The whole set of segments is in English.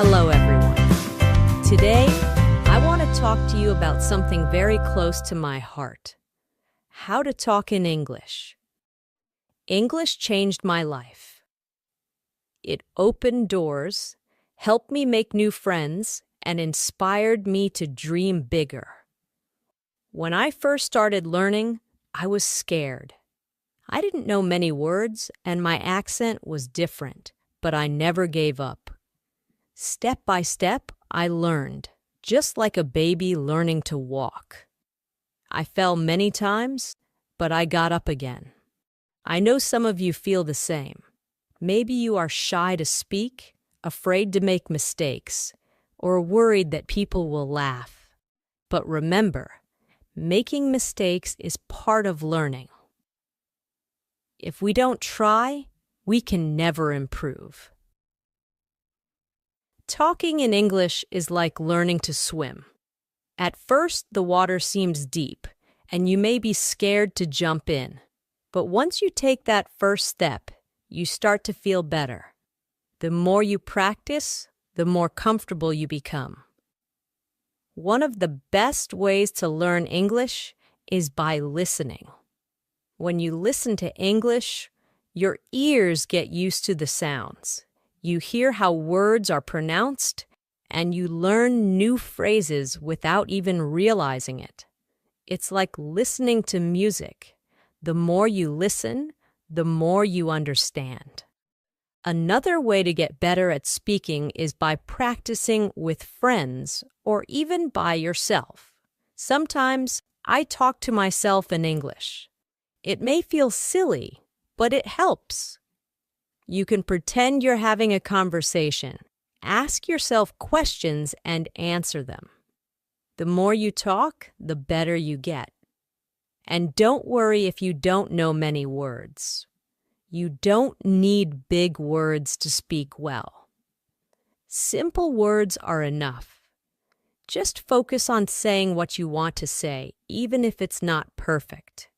Hello, everyone. Today, I want to talk to you about something very close to my heart: how to talk in English. English changed my life. It opened doors, helped me make new friends, and inspired me to dream bigger. When I first started learning, I was scared. I didn't know many words, and my accent was different, but I never gave up. Step by step, I learned, just like a baby learning to walk. I fell many times, but I got up again. I know some of you feel the same. Maybe you are shy to speak, afraid to make mistakes, or worried that people will laugh. But remember, making mistakes is part of learning. If we don't try, we can never improve. Talking in English is like learning to swim. At first, the water seems deep, and you may be scared to jump in. But once you take that first step, you start to feel better. The more you practice, the more comfortable you become. One of the best ways to learn English is by listening. When you listen to English, your ears get used to the sounds. You hear how words are pronounced, and you learn new phrases without even realizing it. It's like listening to music. The more you listen, the more you understand. Another way to get better at speaking is by practicing with friends or even by yourself. Sometimes I talk to myself in English. It may feel silly, but it helps. You can pretend you're having a conversation. Ask yourself questions and answer them. The more you talk, the better you get. And don't worry if you don't know many words. You don't need big words to speak well. Simple words are enough. Just focus on saying what you want to say, even if it's not perfect.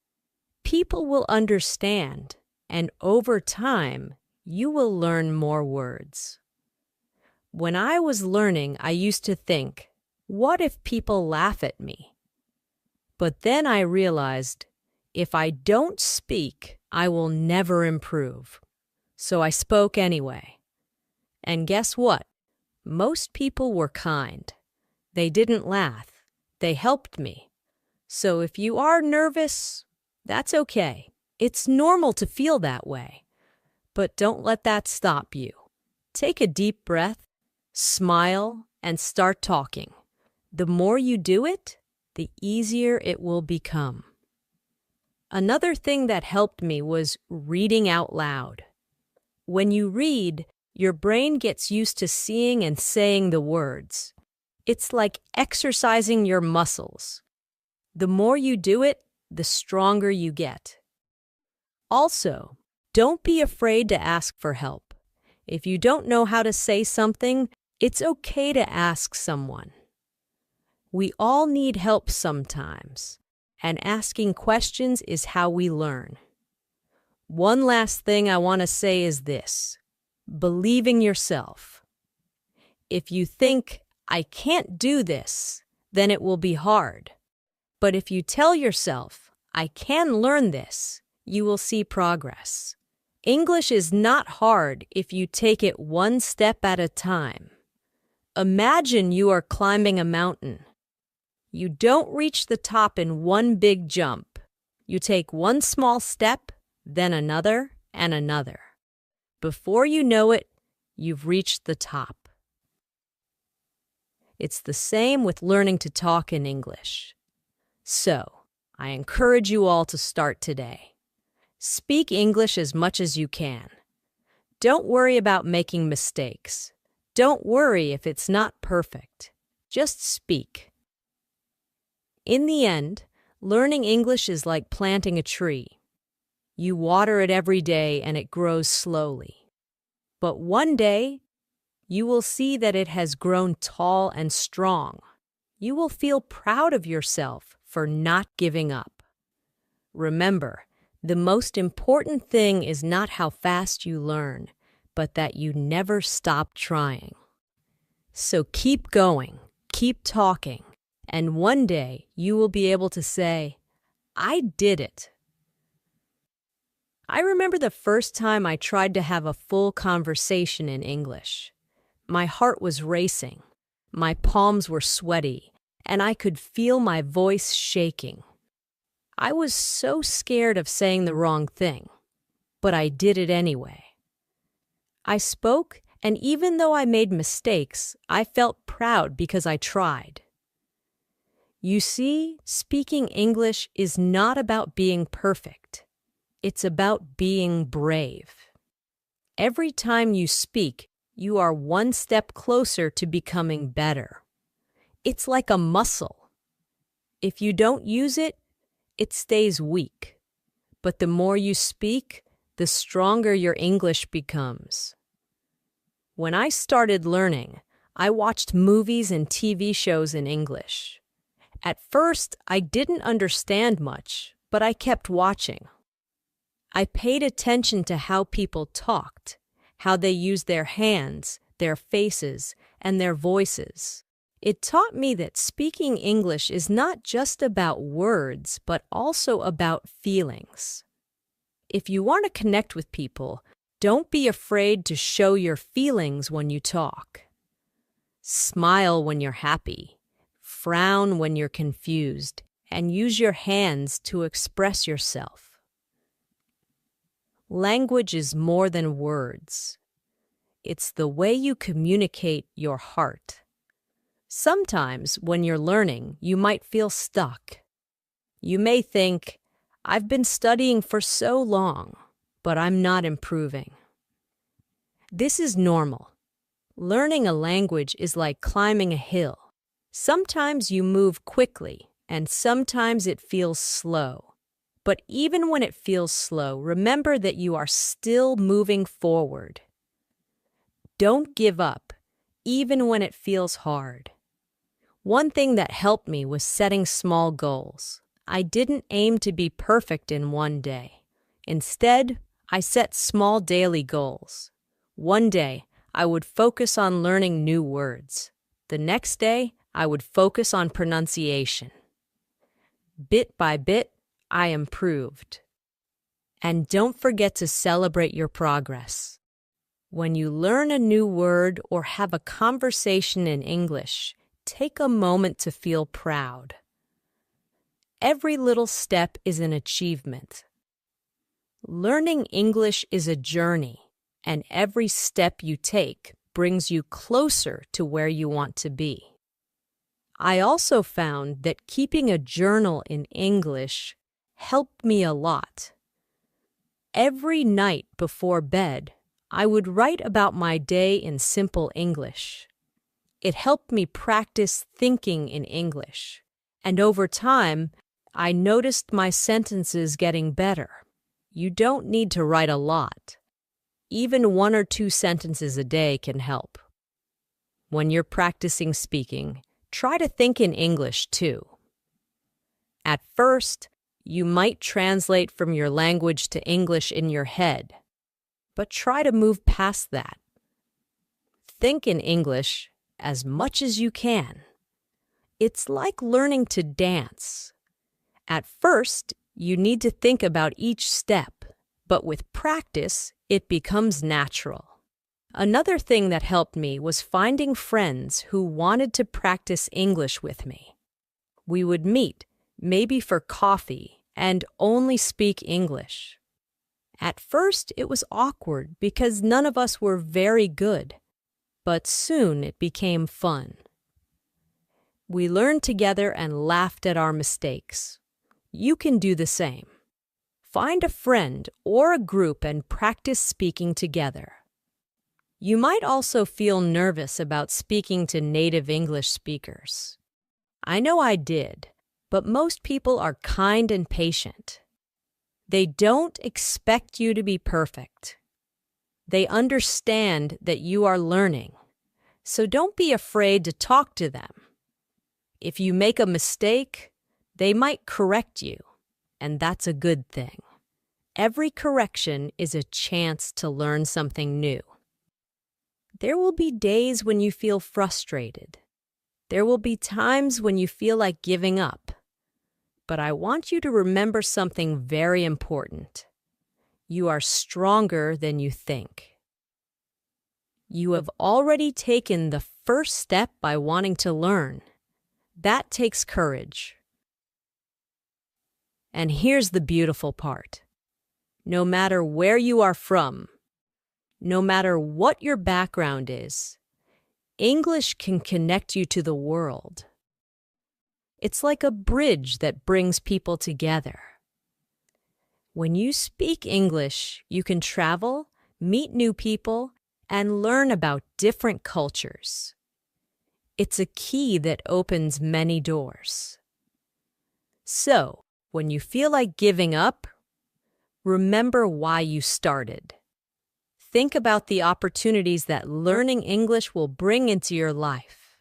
People will understand, and over time, you will learn more words. When I was learning, I used to think, what if people laugh at me? But then I realized, if I don't speak, I will never improve. So I spoke anyway. And guess what? Most people were kind. They didn't laugh. They helped me. So if you are nervous, that's okay. It's normal to feel that way. But don't let that stop you. Take a deep breath, smile, and start talking. The more you do it, the easier it will become. Another thing that helped me was reading out loud. When you read, your brain gets used to seeing and saying the words. It's like exercising your muscles. The more you do it, the stronger you get. Also, don't be afraid to ask for help. If you don't know how to say something, it's okay to ask someone. We all need help sometimes, and asking questions is how we learn. One last thing I want to say is this: believe in yourself. If you think, I can't do this, then it will be hard. But if you tell yourself, I can learn this, you will see progress. English is not hard if you take it one step at a time. Imagine you are climbing a mountain. You don't reach the top in one big jump. You take one small step, then another and another. Before you know it, you've reached the top. It's the same with learning to talk in English. So, I encourage you all to start today. Speak English as much as you can. Don't worry about making mistakes. Don't worry if it's not perfect. Just speak. In the end, learning English is like planting a tree. You water it every day and it grows slowly. But one day, you will see that it has grown tall and strong. You will feel proud of yourself for not giving up. Remember, the most important thing is not how fast you learn, but that you never stop trying. So keep going, keep talking, and one day you will be able to say, I did it. I remember the first time I tried to have a full conversation in English. My heart was racing, my palms were sweaty, and I could feel my voice shaking. I was so scared of saying the wrong thing, but I did it anyway. I spoke, and even though I made mistakes, I felt proud because I tried. You see, speaking English is not about being perfect. It's about being brave. Every time you speak, you are one step closer to becoming better. It's like a muscle. If you don't use it, it stays weak. But the more you speak, the stronger your English becomes. When I started learning, I watched movies and TV shows in English. At first, I didn't understand much, but I kept watching. I paid attention to how people talked, how they used their hands, their faces, and their voices. It taught me that speaking English is not just about words, but also about feelings. If you want to connect with people, don't be afraid to show your feelings when you talk. Smile when you're happy, frown when you're confused, and use your hands to express yourself. Language is more than words. It's the way you communicate your heart. Sometimes, when you're learning, you might feel stuck. You may think, I've been studying for so long, but I'm not improving. This is normal. Learning a language is like climbing a hill. Sometimes you move quickly, and sometimes it feels slow. But even when it feels slow, remember that you are still moving forward. Don't give up, even when it feels hard. One thing that helped me was setting small goals. I didn't aim to be perfect in one day. Instead, I set small daily goals. One day, I would focus on learning new words. The next day, I would focus on pronunciation. Bit by bit, I improved. And don't forget to celebrate your progress. When you learn a new word or have a conversation in English, take a moment to feel proud. Every little step is an achievement. Learning English is a journey, and every step you take brings you closer to where you want to be. I also found that keeping a journal in English helped me a lot. Every night before bed, I would write about my day in simple English. It helped me practice thinking in English, and over time, I noticed my sentences getting better. You don't need to write a lot. Even 1 or 2 sentences a day can help. When you're practicing speaking, try to think in English too. At first, you might translate from your language to English in your head, but try to move past that. Think in English as much as you can. It's like learning to dance. At first, you need to think about each step, but with practice, it becomes natural. Another thing that helped me was finding friends who wanted to practice English with me. We would meet, maybe for coffee, and only speak English. At first, it was awkward because none of us were very good, but soon it became fun. We learned together and laughed at our mistakes. You can do the same. Find a friend or a group and practice speaking together. You might also feel nervous about speaking to native English speakers. I know I did, but most people are kind and patient. They don't expect you to be perfect. They understand that you are learning, so don't be afraid to talk to them. If you make a mistake, they might correct you, and that's a good thing. Every correction is a chance to learn something new. There will be days when you feel frustrated. There will be times when you feel like giving up. But I want you to remember something very important. You are stronger than you think. You have already taken the first step by wanting to learn. That takes courage. And here's the beautiful part. No matter where you are from, no matter what your background is, English can connect you to the world. It's like a bridge that brings people together. When you speak English, you can travel, meet new people, and learn about different cultures. It's a key that opens many doors. So, when you feel like giving up, remember why you started. Think about the opportunities that learning English will bring into your life.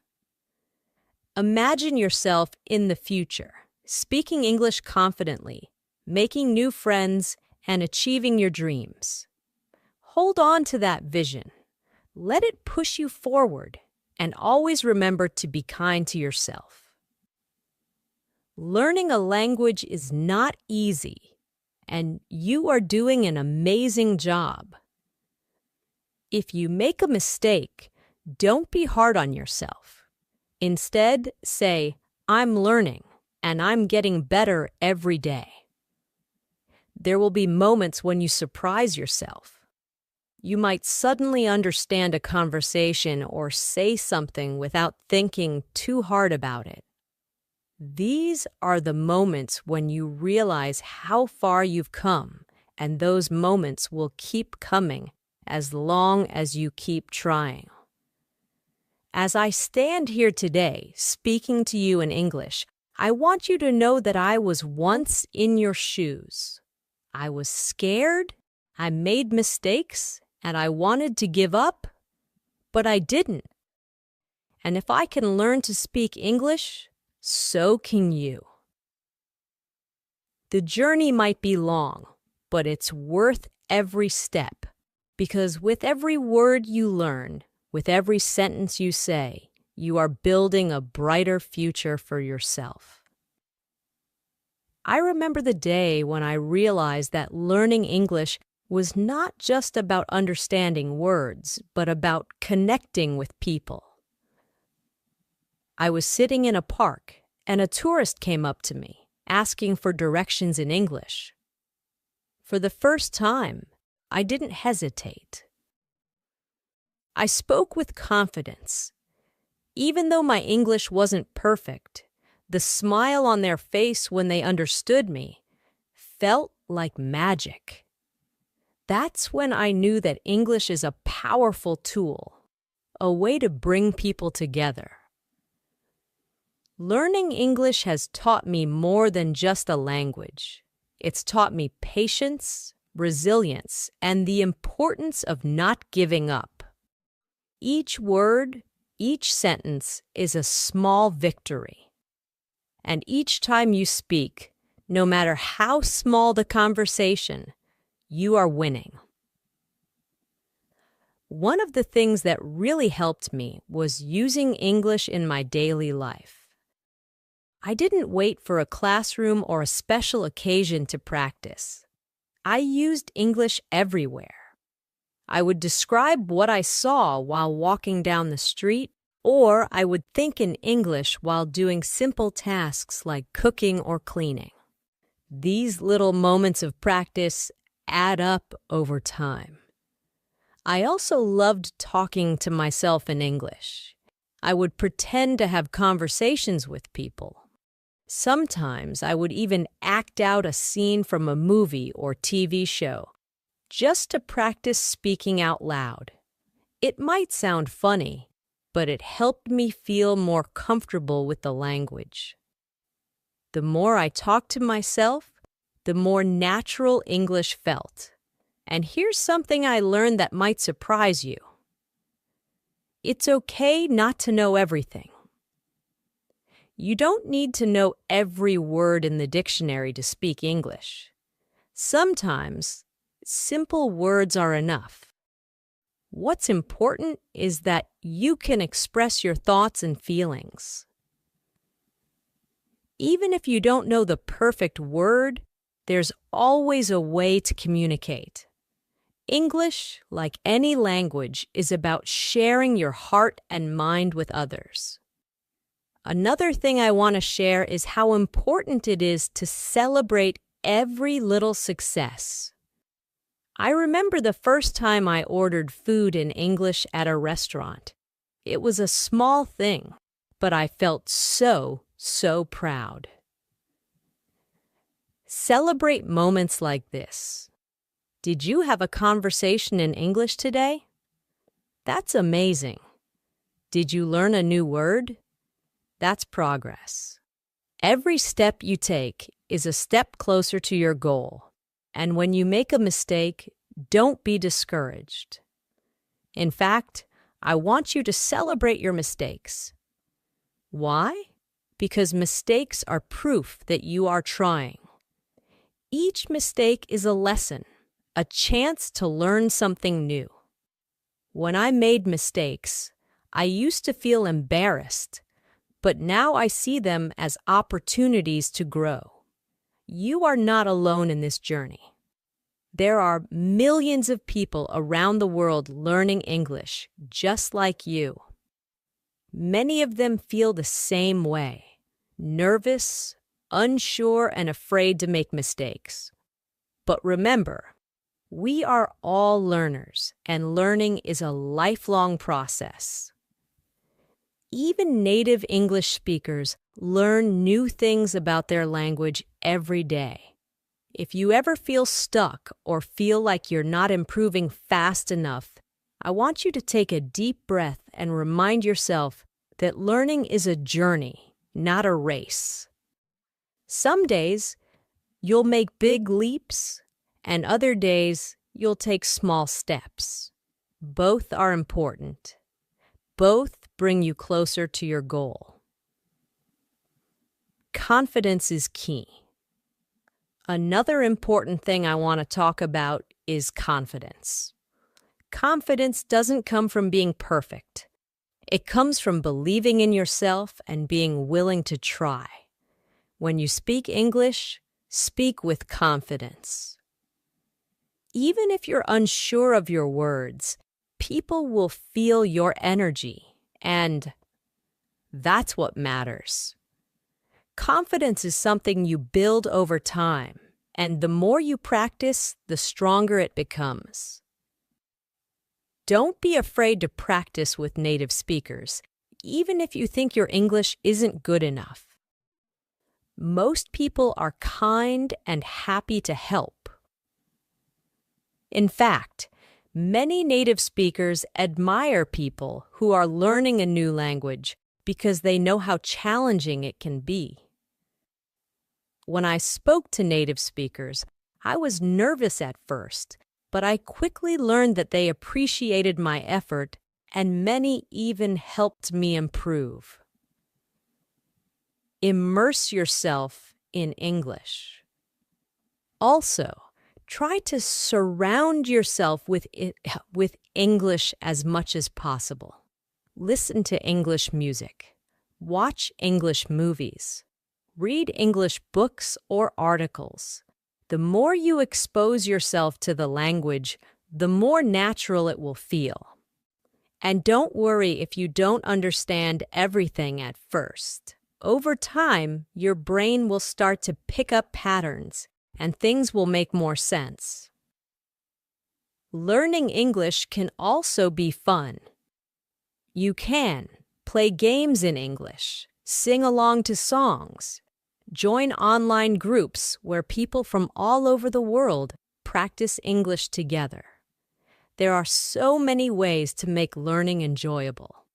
Imagine yourself in the future, speaking English confidently, making new friends, and achieving your dreams. Hold on to that vision. Let it push you forward, and always remember to be kind to yourself. Learning a language is not easy, and you are doing an amazing job. If you make a mistake, don't be hard on yourself. Instead, say, "I'm learning, and I'm getting better every day." There will be moments when you surprise yourself. You might suddenly understand a conversation or say something without thinking too hard about it. These are the moments when you realize how far you've come, and those moments will keep coming as long as you keep trying. As I stand here today, speaking to you in English, I want you to know that I was once in your shoes. I was scared, I made mistakes, and I wanted to give up, but I didn't. And if I can learn to speak English, so can you. The journey might be long, but it's worth every step, because with every word you learn, with every sentence you say, you are building a brighter future for yourself. I remember the day when I realized that learning English was not just about understanding words, but about connecting with people. I was sitting in a park, and a tourist came up to me, asking for directions in English. For the first time, I didn't hesitate. I spoke with confidence. Even though my English wasn't perfect, the smile on their face when they understood me felt like magic. That's when I knew that English is a powerful tool, a way to bring people together. Learning English has taught me more than just a language. It's taught me patience, resilience, and the importance of not giving up. Each word, each sentence is a small victory. And each time you speak, no matter how small the conversation, you are winning. One of the things that really helped me was using English in my daily life. I didn't wait for a classroom or a special occasion to practice. I used English everywhere. I would describe what I saw while walking down the street, or I would think in English while doing simple tasks like cooking or cleaning. These little moments of practice add up over time. I also loved talking to myself in English. I would pretend to have conversations with people. Sometimes I would even act out a scene from a movie or TV show, just to practice speaking out loud. It might sound funny, but it helped me feel more comfortable with the language. The more I talked to myself, the more natural English felt. And here's something I learned that might surprise you. It's okay not to know everything. You don't need to know every word in the dictionary to speak English. Sometimes, simple words are enough. What's important is that you can express your thoughts and feelings. Even if you don't know the perfect word, there's always a way to communicate. English, like any language, is about sharing your heart and mind with others. Another thing I want to share is how important it is to celebrate every little success. I remember the first time I ordered food in English at a restaurant. It was a small thing, but I felt so proud. Celebrate moments like this. Did you have a conversation in English today? That's amazing. Did you learn a new word? That's progress. Every step you take is a step closer to your goal. And when you make a mistake, don't be discouraged. In fact, I want you to celebrate your mistakes. Why? Because mistakes are proof that you are trying. Each mistake is a lesson, a chance to learn something new. When I made mistakes, I used to feel embarrassed, but now I see them as opportunities to grow. You are not alone in this journey. There are millions of people around the world learning English, just like you. Many of them feel the same way, nervous, unsure, and afraid to make mistakes. But remember, we are all learners, and learning is a lifelong process. Even native English speakers learn new things about their language every day. If you ever feel stuck or feel like you're not improving fast enough, I want you to take a deep breath and remind yourself that learning is a journey, not a race. Some days, you'll make big leaps, and other days, you'll take small steps. Both are important. Both bring you closer to your goal. Confidence is key. Another important thing I want to talk about is confidence. Confidence doesn't come from being perfect. It comes from believing in yourself and being willing to try. When you speak English, speak with confidence. Even if you're unsure of your words, people will feel your energy, and that's what matters. Confidence is something you build over time, and the more you practice, the stronger it becomes. Don't be afraid to practice with native speakers, even if you think your English isn't good enough. Most people are kind and happy to help. In fact, many native speakers admire people who are learning a new language because they know how challenging it can be. When I spoke to native speakers, I was nervous at first, but I quickly learned that they appreciated my effort, and many even helped me improve. Immerse yourself in English. Also, try to surround yourself with English as much as possible. Listen to English music. Watch English movies. Read English books or articles. The more you expose yourself to the language, the more natural it will feel. And don't worry if you don't understand everything at first. Over time, your brain will start to pick up patterns, and things will make more sense. Learning English can also be fun. You can play games in English, sing along to songs, join online groups where people from all over the world practice English together. There are so many ways to make learning enjoyable.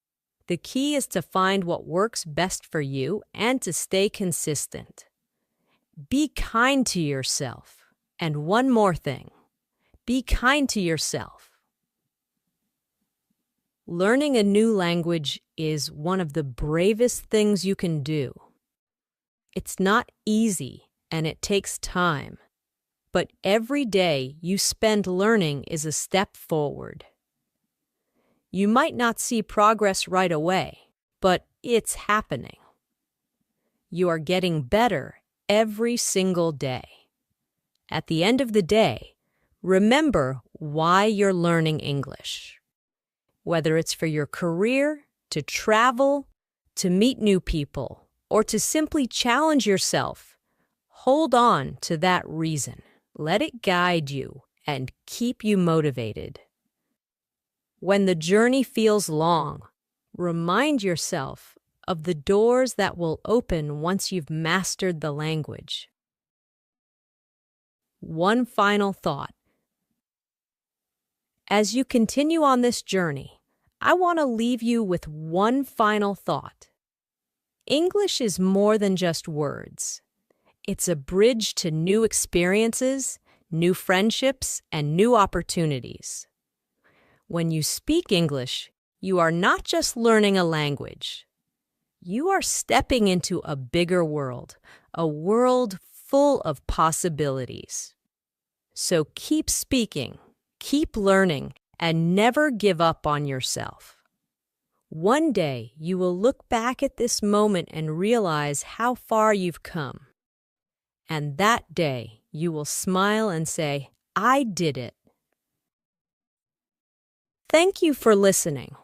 The key is to find what works best for you and to stay consistent. Be kind to yourself. And one more thing, be kind to yourself. Learning a new language is one of the bravest things you can do. It's not easy and it takes time, but every day you spend learning is a step forward. You might not see progress right away, but it's happening. You are getting better every single day. At the end of the day, remember why you're learning English. Whether it's for your career, to travel, to meet new people, or to simply challenge yourself, hold on to that reason. Let it guide you and keep you motivated. When the journey feels long, remind yourself of the doors that will open once you've mastered the language. One final thought. As you continue on this journey, I want to leave you with one final thought. English is more than just words. It's a bridge to new experiences, new friendships, and new opportunities. When you speak English, you are not just learning a language. You are stepping into a bigger world, a world full of possibilities. So keep speaking, keep learning, and never give up on yourself. One day, you will look back at this moment and realize how far you've come. And that day, you will smile and say, "I did it." Thank you for listening.